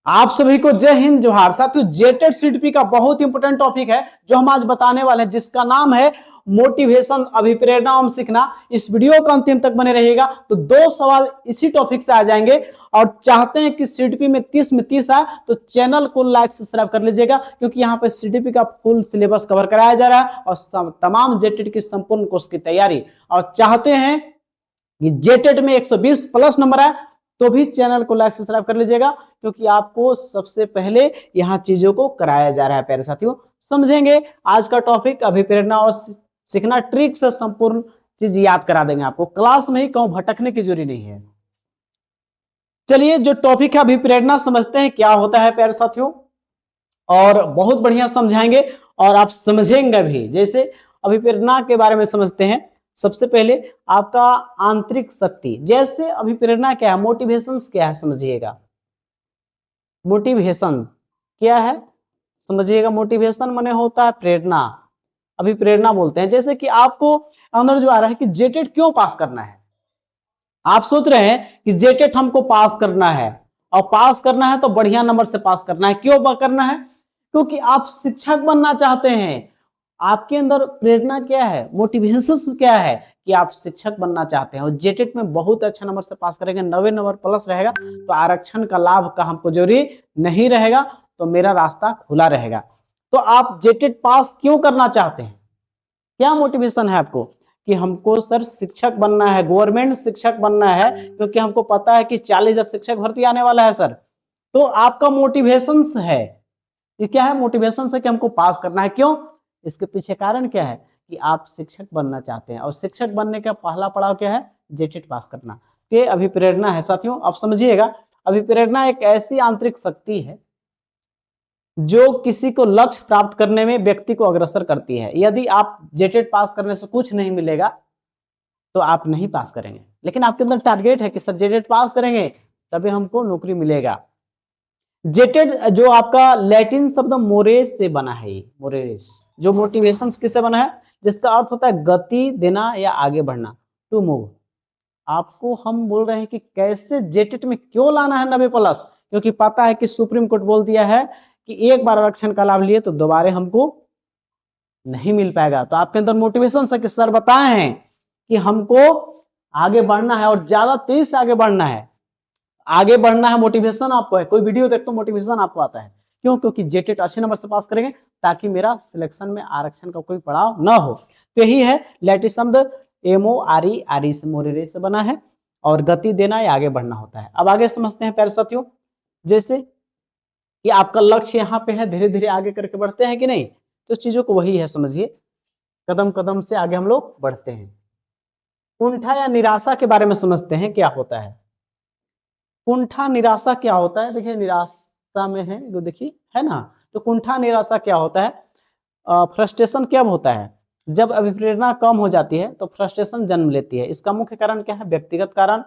आप सभी को जय हिंद जोहार। साथियों, जेटेड सीडीपी का बहुत इंपोर्टेंट टॉपिक है जो हम आज बताने वाले हैं, जिसका नाम है मोटिवेशन, अभिप्रेरणा एवं सीखना। इस वीडियो का अंतिम तक बने रहिएगा तो 2 सवाल इसी टॉपिक से आ जाएंगे। और चाहते हैं कि सीडीपी में 30 में 30 आए तो चैनल को लाइक सब्सक्राइब कर लीजिएगा, क्योंकि यहाँ पे सीडीपी का फुल सिलेबस कवर कराया जा रहा है और तमाम जेटेड की संपूर्ण कोर्स की तैयारी। और चाहते हैं कि जेटेड में 120 प्लस नंबर है तो भी चैनल को लाइक सब्सक्राइब कर लीजिएगा, क्योंकि आपको सबसे पहले यहाँ चीजों को कराया जा रहा है। प्यारे साथियों, समझेंगे आज का टॉपिक अभिप्रेरणा और सीखना, ट्रिक से संपूर्ण चीज याद करा देंगे आपको। क्लास में ही कहूं भटकने की जरूरी नहीं है। चलिए, जो टॉपिक है अभिप्रेरणा, समझते हैं क्या होता है प्यारे साथियों, और बहुत बढ़िया समझाएंगे और आप समझेंगे भी। जैसे अभिप्रेरणा के बारे में समझते हैं। सबसे पहले आपका आंतरिक शक्ति, जैसे अभिप्रेरणा क्या है, मोटिवेशन क्या है समझिएगा। मोटिवेशन क्या है समझिएगा। मोटिवेशन माने होता है प्रेरणा, अभिप्रेरणा बोलते हैं। जैसे कि आपको अंदर जो आ रहा है कि जेटेड क्यों पास करना है, आप सोच रहे हैं कि जेटेड हमको पास करना है, और पास करना है तो बढ़िया नंबर से पास करना है। क्यों करना है? क्योंकि आप शिक्षक बनना चाहते हैं। आपके अंदर प्रेरणा क्या है, मोटिवेशन क्या है कि आप शिक्षक बनना चाहते हैं और जेटेट में बहुत अच्छा नंबर से पास करेंगे, 90 नंबर प्लस रहेगा तो आरक्षण का लाभ का हमको जरूरी नहीं रहेगा, तो मेरा रास्ता खुला रहेगा। तो आप जेटेट पास क्यों करना चाहते हैं? क्या मोटिवेशन है आपको कि हमको सर शिक्षक बनना है, गवर्नमेंट शिक्षक बनना है, क्योंकि हमको पता है कि 40,000 शिक्षक भर्ती आने वाला है सर। तो आपका मोटिवेशन है, ये क्या है? मोटिवेशन है कि हमको पास करना है। क्यों? इसके पीछे कारण क्या है कि आप शिक्षक बनना चाहते हैं, और शिक्षक बनने का पहला पड़ाव क्या है? जेटेट पास करना। ये अभिप्रेरणा है साथियों। आप समझिएगा, अभिप्रेरणा एक ऐसी आंतरिक शक्ति है जो किसी को लक्ष्य प्राप्त करने में व्यक्ति को अग्रसर करती है। यदि आप जेटेट पास करने से कुछ नहीं मिलेगा तो आप नहीं पास करेंगे, लेकिन आपके अंदर टारगेट है कि सर जेटेट पास करेंगे तभी हमको नौकरी मिलेगा। जेटेड जो आपका लैटिन शब्द मोरेस से बना है, मोरेस जो मोटिवेशन किससे बना है, जिसका अर्थ होता है गति देना या आगे बढ़ना, टू मूव। आपको हम बोल रहे हैं कि कैसे जेटेट में क्यों लाना है 90 प्लस, क्योंकि पता है कि सुप्रीम कोर्ट बोल दिया है कि एक बार आरक्षण का लाभ लिए तो दोबारा हमको नहीं मिल पाएगा। तो आपके अंदर मोटिवेशन है कि सर बताए हैं कि हमको आगे बढ़ना है और ज्यादा तेज से आगे बढ़ना है। आगे बढ़ना है, मोटिवेशन आपको है। कोई वीडियो देखते हो मोटिवेशन आपको आता है, क्यों? क्योंकि जेटेट अच्छे नंबर से पास करेंगे ताकि मेरा सिलेक्शन में आरक्षण का कोई पड़ाव ना हो। तो यही है लैटिन शब्द MORE, आरी से मोरेरे से बना है, और गति देना या आगे बढ़ना होता है। अब आगे समझते हैं प्यारे साथियों। जैसे कि आपका लक्ष्य यहाँ पे है, धीरे धीरे आगे करके बढ़ते हैं कि नहीं, तो चीजों को वही है समझिए, कदम कदम से आगे हम लोग बढ़ते हैं। कुंठा या निराशा के बारे में समझते हैं क्या होता है। कुंठा निराशा क्या होता है? देखिए, निराशा में है जो, देखिए है ना। तो कुंठा निराशा क्या होता है? फ्रस्ट्रेशन कब होता है? जब अभिप्रेरणा कम हो जाती है तो फ्रस्ट्रेशन जन्म लेती है। इसका मुख्य कारण क्या है? व्यक्तिगत कारण,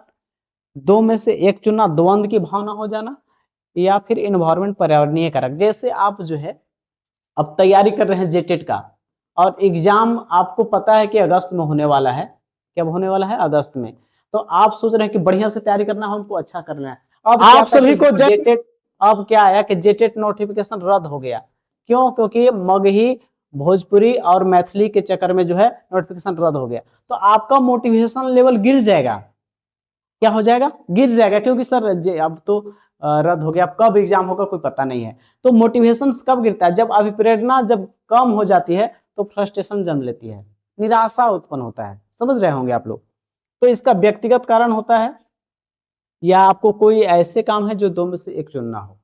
दो में से एक चुनना, द्वंद की भावना हो जाना, या फिर इन्वायरमेंट, पर्यावरणीय कारक। जैसे आप जो है अब तैयारी कर रहे हैं जेटेट का, और एग्जाम आपको पता है कि अगस्त में होने वाला है। कब होने वाला है? अगस्त में। तो आप सोच रहे हैं कि बढ़िया से तैयारी करना है, हमको अच्छा करना है। अब आप सभी को जेटेट, अब क्या आया कि जेटेट नोटिफिकेशन रद्द हो गया। क्यों? क्योंकि मगही, भोजपुरी और मैथिली के चक्कर में जो है नोटिफिकेशन रद्द हो गया। तो आपका मोटिवेशन लेवल गिर जाएगा। क्या हो जाएगा? गिर जाएगा, क्योंकि सर अब तो रद्द हो गया, अब कब एग्जाम होगा कोई पता नहीं है। तो मोटिवेशन कब गिरता है? जब अभिप्रेरणा जब कम हो जाती है तो फ्रस्ट्रेशन जन्म लेती है, निराशा उत्पन्न होता है। समझ रहे होंगे आप लोग। तो इसका व्यक्तिगत कारण होता है, या आपको कोई ऐसे काम है जो दो में से एक चुनना हो।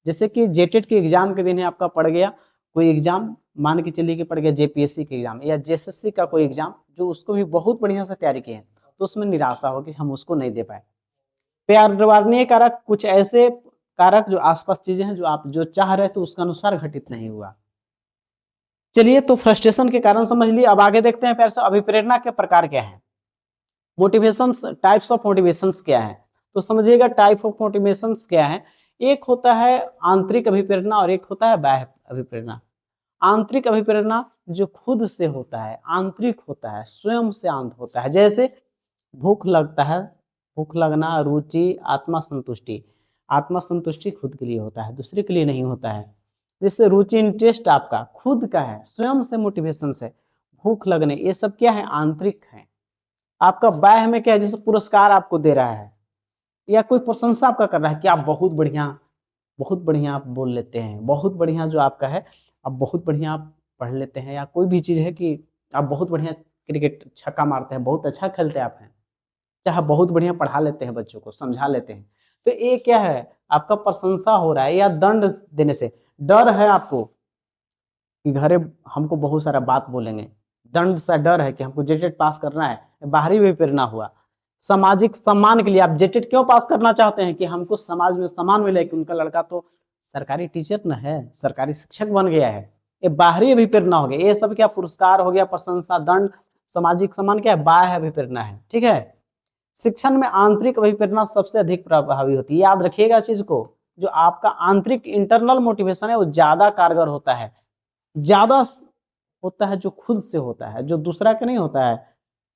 जैसे कि जेटेट के एग्जाम के दिन है, आपका पड़ गया कोई एग्जाम, मान के चलिए कि पड़ गया जेपीएससी के एग्जाम या जेएसएससी का कोई एग्जाम, जो उसको भी बहुत बढ़िया से तैयारी की है, तो उसमें निराशा हो कि हम उसको नहीं दे पाए। पर्यावरणीय कारक, कुछ ऐसे कारक जो आसपास चीजें हैं जो आप जो चाह रहे थे उसके अनुसार घटित नहीं हुआ। चलिए, तो फ्रस्ट्रेशन के कारण समझ लिए। अब आगे देखते हैं प्यार से अभिप्रेरणा के प्रकार क्या है, मोटिवेशन, टाइप्स ऑफ मोटिवेशन क्या है। तो समझिएगा टाइप ऑफ मोटिवेशन क्या है। एक होता है आंतरिक अभिप्रेरणा और एक होता है बाह्य अभिप्रेरणा। आंतरिक अभिप्रेरणा जो खुद से होता है, आंतरिक होता है, स्वयं से आंत होता है। जैसे भूख लगता है, भूख लगना, रुचि, आत्मा संतुष्टि। आत्मसंतुष्टि खुद के लिए होता है, दूसरे के लिए नहीं होता है। जिससे रुचि इंटरेस्ट आपका खुद का है, स्वयं से मोटिवेशन से, भूख लगने, ये सब क्या है, आंतरिक है। आपका बाह्य में क्या है, जैसे पुरस्कार आपको दे रहा है या कोई प्रशंसा आपका कर रहा है कि आप बहुत बढ़िया आप बोल लेते हैं, बहुत बढ़िया जो आपका है, आप बहुत बढ़िया आप पढ़ लेते हैं, या कोई भी चीज है कि आप बहुत बढ़िया क्रिकेट छक्का मारते हैं, बहुत अच्छा खेलते आप हैं, चाहे बहुत बढ़िया पढ़ा लेते हैं, बच्चों को समझा लेते हैं। तो ये क्या है, आपका प्रशंसा हो रहा है, या दंड देने से डर है आपको कि घरे हमको बहुत सारा बात बोलेंगे, दंड सा डर है कि हमको जेटेट पास करना है, बाहरी भी प्रेरणा हुआ। सामाजिक सम्मान के लिए आप जेटेट क्यों पास करना चाहते हैं, कि हमको समाज में सम्मान मिले कि उनका लड़का तो सरकारी टीचर न है, सरकारी शिक्षक बन गया है। ये बाहरी अभिप्रेरणा हो गया, ये सब क्या पुरस्कार हो गया, प्रशंसा, दंड, सामाजिक सम्मान क्या है, बाह्य अभिप्रेरणा है। ठीक है, शिक्षण में आंतरिक अभिप्रेरणा सबसे अधिक प्रभावी होती है, याद रखिएगा चीज को। जो आपका आंतरिक इंटरनल मोटिवेशन है वो ज्यादा कारगर होता है, ज्यादा होता है जो खुद से होता है, जो दूसरा का नहीं होता है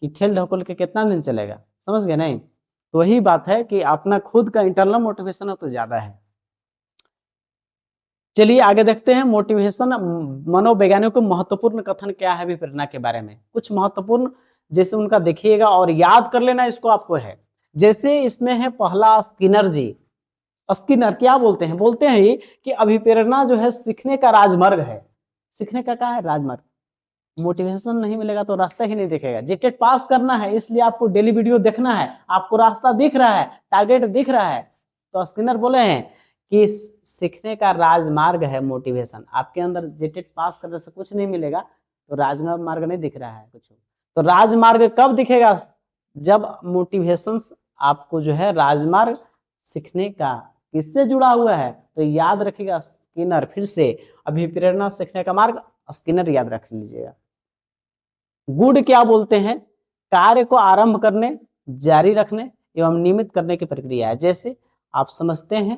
कि ठेल ढकोल के कितना दिन चलेगा, समझ गए नहीं। तो वही बात है कि अपना खुद का इंटरनल मोटिवेशन है तो ज्यादा है। चलिए आगे देखते हैं, मोटिवेशन मनोवैज्ञानिकों को महत्वपूर्ण कथन क्या है अभी प्रेरणा के बारे में, कुछ महत्वपूर्ण जैसे उनका देखिएगा और याद कर लेना इसको आपको है। जैसे इसमें है पहला स्किनर जी, स्किनर क्या बोलते हैं, बोलते हैं कि अभिप्रेरणा जो है सीखने का राजमार्ग है। सीखने का क्या है, राजमार्ग। मोटिवेशन नहीं मिलेगा तो रास्ता ही नहीं दिखेगा। जेटेट पास करना है इसलिए आपको डेली वीडियो देखना है, आपको रास्ता दिख रहा है, टारगेट दिख रहा है। तो स्किनर बोले हैं कि सीखने का राजमार्ग है मोटिवेशन। आपके अंदर जेटेट पास करने से कुछ नहीं मिलेगा, तो राजमार्ग नहीं दिख रहा है कुछ। तो राजमार्ग कब दिखेगा, जब मोटिवेशन आपको जो है राजमार्ग सीखने का किससे जुड़ा हुआ है, तो याद रखिएगा स्किनर। फिर से अभिप्रेरणा सीखने का मार्ग, स्किनर याद रख लीजिएगा। गुड क्या बोलते हैं, कार्य को आरंभ करने, जारी रखने एवं नियमित करने की प्रक्रिया है। जैसे आप समझते हैं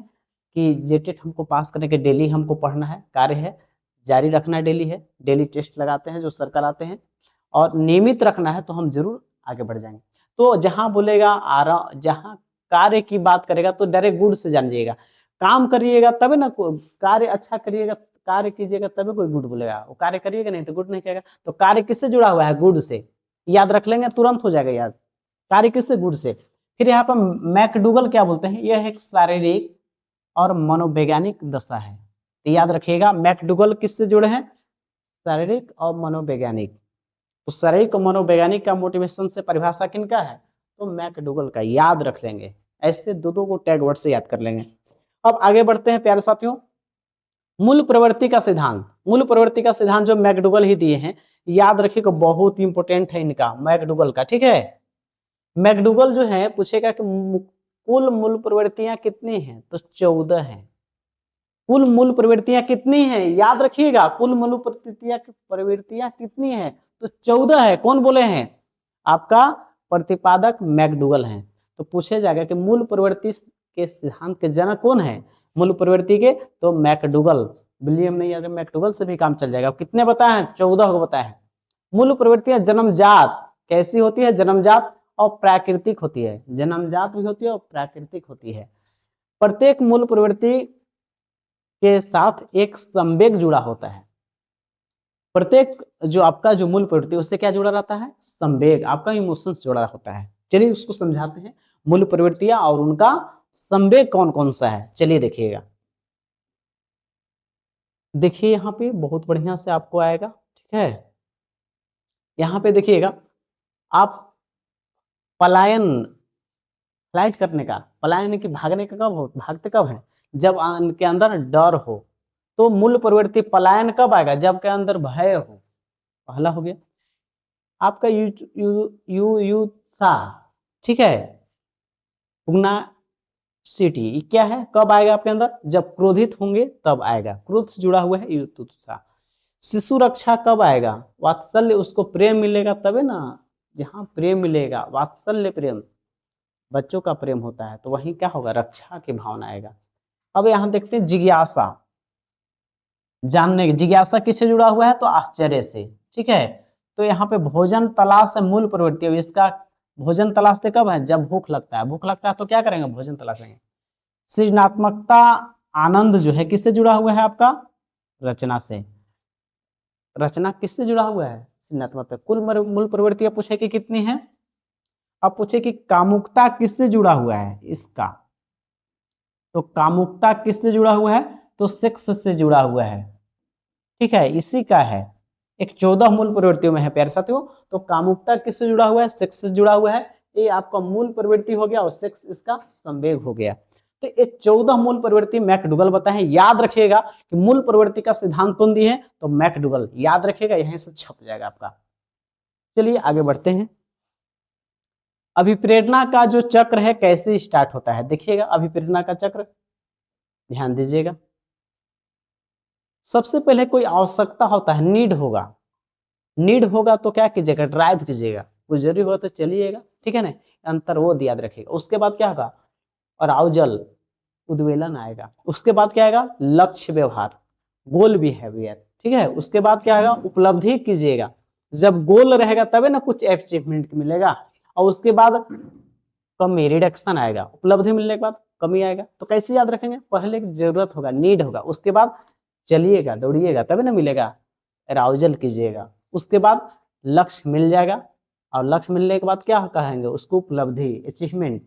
कि जेटेट हमको पास करने के डेली हमको पढ़ना है, कार्य है, जारी रखना डेली है, डेली टेस्ट लगाते हैं जो सर कराते हैं, और नियमित रखना है तो हम जरूर आगे बढ़ जाएंगे। तो जहां बोलेगा जहां कार्य की बात करेगा तो डायरेक्ट गुड से जानिएगा। काम करिएगा तभी ना, कार्य अच्छा करिएगा, कार्य कीजिएगा तभी कोई गुड बोलेगा, वो कार्य करिएगा नहीं तो गुड नहीं कहेगा। तो कार्य किससे जुड़ा हुआ है, गुड से। याद रख लेंगे तुरंत हो जाएगा याद, कार्य किससे, गुड से। फिर यहाँ पर मैकडूगल क्या बोलते हैं, यह एक शारीरिक और मनोवैज्ञानिक दशा है। तो याद रखिएगा मैकडूगल किससे जुड़े हैं, शारीरिक और मनोवैज्ञानिक। तो शारीरिक और मनोवैज्ञानिक का मोटिवेशन से परिभाषा किनका है, तो मैकडूगल का, याद रख लेंगे। ऐसे दो को टैग वर्ड से याद कर लेंगे। अब आगे बढ़ते हैं प्यारे साथियों, मूल प्रवृत्ति का सिद्धांत। मूल प्रवृत्ति का सिद्धांत जो मैकडूगल ही दिए हैं, याद रखिएगा, बहुत इंपॉर्टेंट है इनका, मैकडूगल का। ठीक है, मैकडूगल जो है पूछेगा कि कुल मूल प्रवृत्तियां कितनी हैं, तो 14 हैं। कुल मूल प्रवृत्तियां कितनी हैं, याद रखिएगा, कुल मूल प्रवृत्तियां कितनी हैं, तो 14 है। कौन बोले हैं, आपका प्रतिपादक मैकडूगल हैं। तो पूछे जाएगा कि मूल प्रवृत्ति के सिद्धांत के जनक कौन है, मूल प्रवृत्ति के, तो मैकडूगल, विलियम नहीं, अगर मैकडूगल से भी काम चल जाएगा। कितने बताए हैं, 14 को बताए हैं। मूल प्रवृत्तियां जन्मजात कैसी होती है, जन्मजात और प्राकृतिक होती है, जन्मजात भी होती है और प्राकृतिक होती है। प्रत्येक मूल प्रवृत्ति के साथ एक संवेग जुड़ा होता है। प्रत्येक जो आपका जो मूल प्रवृत्ति उससे क्या जुड़ा रहता है, संवेग, आपका इमोशंस जुड़ा होता है। चलिए उसको समझाते हैं, मूल प्रवृत्तियां और उनका संवेग कौन कौन सा है। चलिए देखिएगा, देखिए यहाँ पे बहुत बढ़िया से आपको आएगा। ठीक है, यहाँ पे देखिएगा, आप पलायन, फ्लाइट करने का, पलायन की भागने का कब हो, भागते कब है, जब उनके अंदर डर हो। तो मूल प्रवृत्ति पलायन कब आएगा, जब के अंदर भय हो। पहला हो गया आपका यू था। ठीक है, पुग्नासिटी क्या है, कब आएगा आपके अंदर, जब क्रोधित होंगे तब आएगा, क्रोध से जुड़ा हुआ है युत्सा। शिशु रक्षा कब आएगा, वात्सल्य, उसको प्रेम मिलेगा तबे ना, जहां प्रेम मिलेगा, वात्सल्य प्रेम, बच्चों का प्रेम होता है, तो वहीं क्या होगा, रक्षा की भावना आएगा। अब यहां देखते हैं जिज्ञासा, जानने की जिज्ञासा किससे जुड़ा हुआ है, तो आश्चर्य से। ठीक है, तो यहाँ पे भोजन तलाश है मूल प्रवृत्ति। इसका भोजन तलाशते कब है, जब भूख लगता है, भूख लगता है तो क्या करेंगे, भोजन तलाशेंगे। सृजनात्मकता आनंद जो है किससे जुड़ा हुआ है आपका? रचना से। रचना किससे जुड़ा हुआ है? सृजनात्मकता। कुल मूल प्रवृत्ति आप पूछे कि कितनी है? आप पूछे कि कामुकता किससे जुड़ा हुआ है इसका, तो कामुकता किससे जुड़ा हुआ है? तो सेक्स से जुड़ा हुआ है, ठीक है, इसी का है। एक 14 मूल प्रवृत्तियों में है प्यारे साथियों। तो कामुकता किससे जुड़ा हुआ है? सेक्स से जुड़ा हुआ है। ये आपका मूल प्रवृत्ति हो गया और सेक्स इसका संवेग हो गया। तो ये 14 मूल प्रवृत्ति मैकडुगल बताए हैं। याद रखिएगा कि मूल प्रवृत्ति का सिद्धांत कौन दिए हैं? तो मैकडुगल। याद रखिएगा, यहीं से छप जाएगा आपका। चलिए आगे बढ़ते हैं। अभिप्रेरणा का जो चक्र है कैसे स्टार्ट होता है? देखिएगा अभिप्रेरणा का चक्र, ध्यान दीजिएगा। सबसे पहले कोई आवश्यकता होता है, नीड होगा। नीड होगा तो क्या कीजिएगा? ड्राइव कीजिएगा। कुछ जरूरी होगा तो चलिएगा, ठीक है ना, अंतर वो याद रखिएगा। उसके बाद क्या होगा? अराउजल, उद्वेलन आएगा। उसके बाद क्या आएगा? लक्ष्य व्यवहार, गोल बिहेवियर, ठीक है। उसके बाद क्या आएगा? उपलब्धि कीजिएगा। जब गोल रहेगा तबे ना कुछ अचीवमेंट मिलेगा। और उसके बाद कमी, रिडक्शन आएगा। उपलब्धि मिलने के बाद कमी आएगा। तो कैसे याद रखेंगे? पहले जरूरत होगा, नीड होगा। उसके बाद चलिएगा, दौड़िएगा, तभी ना मिलेगा। अराउजल कीजिएगा। उसके बाद लक्ष्य मिल जाएगा। और लक्ष्य मिलने के बाद क्या कहेंगे? उसको उपलब्धि, अचीवमेंट।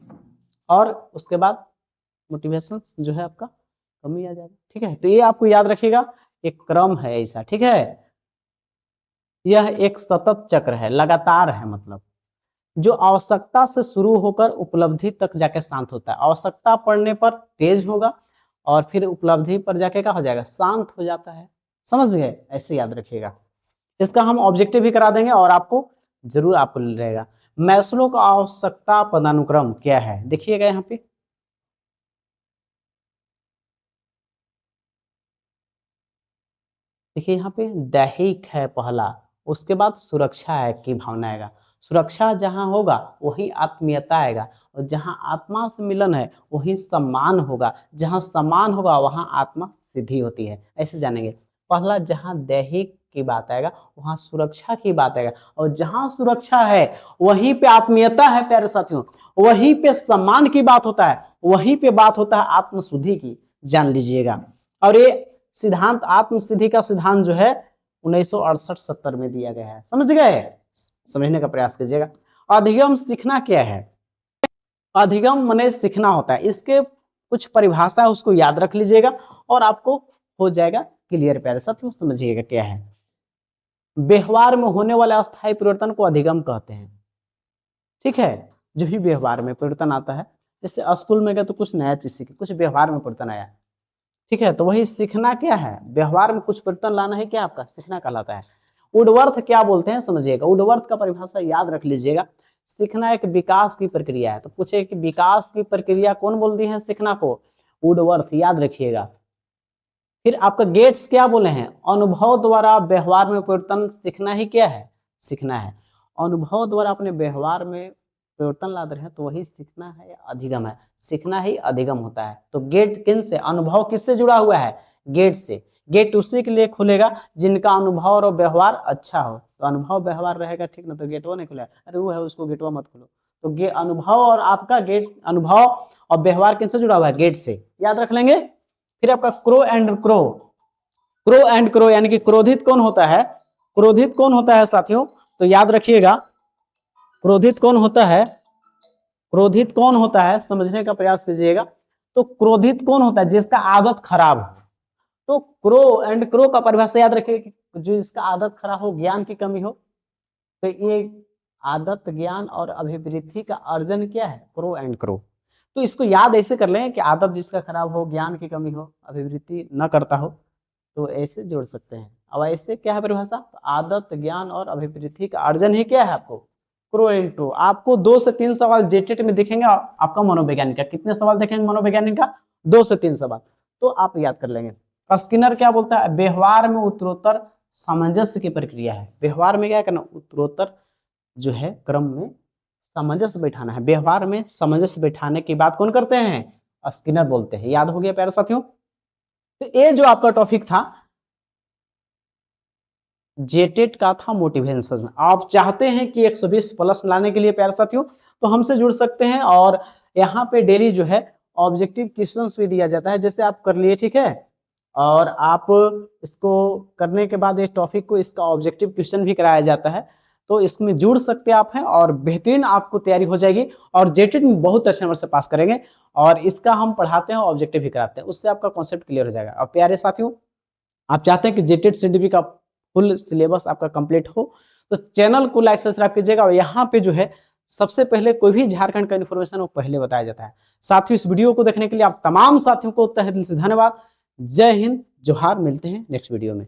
और उसके बाद मोटिवेशन जो है आपका कमी आ जाएगा, ठीक है। तो ये आपको याद रखिएगा, एक क्रम है ऐसा, ठीक है। यह एक सतत चक्र है, लगातार है। मतलब जो आवश्यकता से शुरू होकर उपलब्धि तक जाके शांत होता है। आवश्यकता पड़ने पर तेज होगा और फिर उपलब्धि पर जाके क्या हो जाएगा? शांत हो जाता है। समझ गए? ऐसे याद रखिएगा। इसका हम ऑब्जेक्टिव भी करा देंगे और आपको जरूर आपको रहेगा। मैस्लो का आवश्यकता पदानुक्रम क्या है? देखिएगा यहाँ पे, देखिए यहाँ पे दैहिक है पहला, उसके बाद सुरक्षा है की भावना आएगा। सुरक्षा जहां होगा वहीं आत्मीयता आएगा, और जहां आत्मा से मिलन है वहीं सम्मान होगा। जहां सम्मान होगा वहां आत्मा सिद्धि होती है। ऐसे जानेंगे। पहला जहां दैहिक की बात आएगा वहां सुरक्षा की बात आएगा, और जहां सुरक्षा है वहीं पे आत्मीयता है प्यारे साथियों, वहीं पे सम्मान की बात होता है, वहीं पे बात होता है आत्मशुद्धि की। जान लीजिएगा। और ये सिद्धांत, आत्मसिद्धि का सिद्धांत जो है 1968-70 में दिया गया है। समझ गए? समझने का प्रयास कीजिएगा। अधिगम सीखना क्या है? अधिगम माने सीखना होता है। इसके कुछ परिभाषा है, उसको याद रख लीजिएगा और आपको हो जाएगा क्लियर। प्यारे साथियों समझिएगा क्या है। व्यवहार में होने वाले अस्थायी परिवर्तन को अधिगम कहते हैं, ठीक है। जो भी व्यवहार में परिवर्तन आता है, जैसे स्कूल में गए तो कुछ नया चीज सीखे, कुछ व्यवहार में परिवर्तन आया, ठीक है। तो वही सीखना क्या है? व्यवहार में कुछ परिवर्तन लाना है, क्या आपका सीखना कहलाता है। वुडवर्थ क्या बोलते हैं समझिएगा। वुडवर्थ का परिभाषा याद रख लीजिएगा। सीखना एक विकास की प्रक्रिया है। तो पूछे कि विकास की प्रक्रिया कौन बोल दी है सीखना को? वुडवर्थ, याद रखिएगा। फिर आपका गेट्स क्या बोले हैं? अनुभव द्वारा व्यवहार में परिवर्तन सीखना ही क्या है? सीखना है। अनुभव द्वारा अपने व्यवहार में परिवर्तन ला रहे हैं तो वही सीखना है या अधिगम है? सीखना ही अधिगम होता है। तो गेट किन से, अनुभव किससे जुड़ा हुआ है? गेट से। गेट उसी के लिए खुलेगा जिनका अनुभव और व्यवहार अच्छा हो। तो अनुभव व्यवहार रहेगा, ठीक ना, तो गेटवा नहीं खुलेगा। अरे वो है, उसको गेटवा मत खोलो। तो अनुभव और आपका गेट, अनुभव और व्यवहार किनसे जुड़ा हुआ है? गेट से। याद रख लेंगे। फिर आपका crow and crow, crow and crow यानी कि क्रोधित कौन होता है? क्रोधित कौन होता है साथियों? तो याद रखिएगा, क्रोधित कौन होता है? क्रोधित कौन होता है समझने का प्रयास कीजिएगा। तो क्रोधित कौन होता है? जिसका आदत खराब हो। तो क्रो एंड क्रो का परिभाषा याद रखिए कि जो जिसका आदत खराब हो, ज्ञान की कमी हो। तो ये आदत, ज्ञान और अभिवृद्धि का अर्जन क्या है? Crow and crow. तो इसको याद ऐसे कर लें कि आदत जिसका खराब हो, ज्ञान की कमी हो, अभिवृद्धि न करता हो, तो ऐसे जोड़ सकते हैं। अब ऐसे क्या है परिभाषा? आदत, ज्ञान और अभिवृद्धि का अर्जन ही क्या है आपको? Crow and crow. आपको 2 से 3 सवाल जेटेट में दिखेंगे। आपका मनोवैज्ञानिक का कितने सवाल देखेंगे? मनोवैज्ञानिक का 2 से 3 सवाल, तो आप याद कर लेंगे। स्किनर क्या बोलता है? व्यवहार में उत्तरोत्तर सामंजस्य की प्रक्रिया है। व्यवहार में क्या करना? उत्तरोत्तर जो है क्रम में सामंजस्य बैठाना है। व्यवहार में सामंजस्य बैठाने की बात कौन करते हैं? स्किनर बोलते हैं। याद हो गया प्यारे साथियों। तो ये जो आपका टॉपिक था जेटेट का था मोटिवेशन। आप चाहते हैं कि 120 प्लस लाने के लिए प्यारे साथियों, तो हमसे जुड़ सकते हैं और यहाँ पे डेली जो है ऑब्जेक्टिव क्वेश्चंस भी दिया जाता है, जैसे आप कर लिए, ठीक है, और आप इसको करने के बाद इस टॉपिक को इसका ऑब्जेक्टिव क्वेश्चन भी कराया जाता है, तो इसमें जुड़ सकते आप हैं और बेहतरीन आपको तैयारी हो जाएगी और जेटेड में बहुत अच्छे नंबर से पास करेंगे। और इसका हम पढ़ाते हैं, ऑब्जेक्टिव भी कराते हैं, उससे आपका कॉन्सेप्ट क्लियर हो जाएगा। और प्यारे साथियों, आप चाहते हैं कि जेटेड सीडीपी का फुल सिलेबस आपका कंप्लीट हो, तो चैनल को लाइक सब्सक्राइब कीजिएगा। और यहाँ पे जो है सबसे पहले कोई भी झारखंड का इन्फॉर्मेशन वो पहले बताया जाता है। साथियों, इस वीडियो को देखने के लिए आप तमाम साथियों को तहे दिल से धन्यवाद। जय हिंद, जोहार, मिलते हैं नेक्स्ट वीडियो में।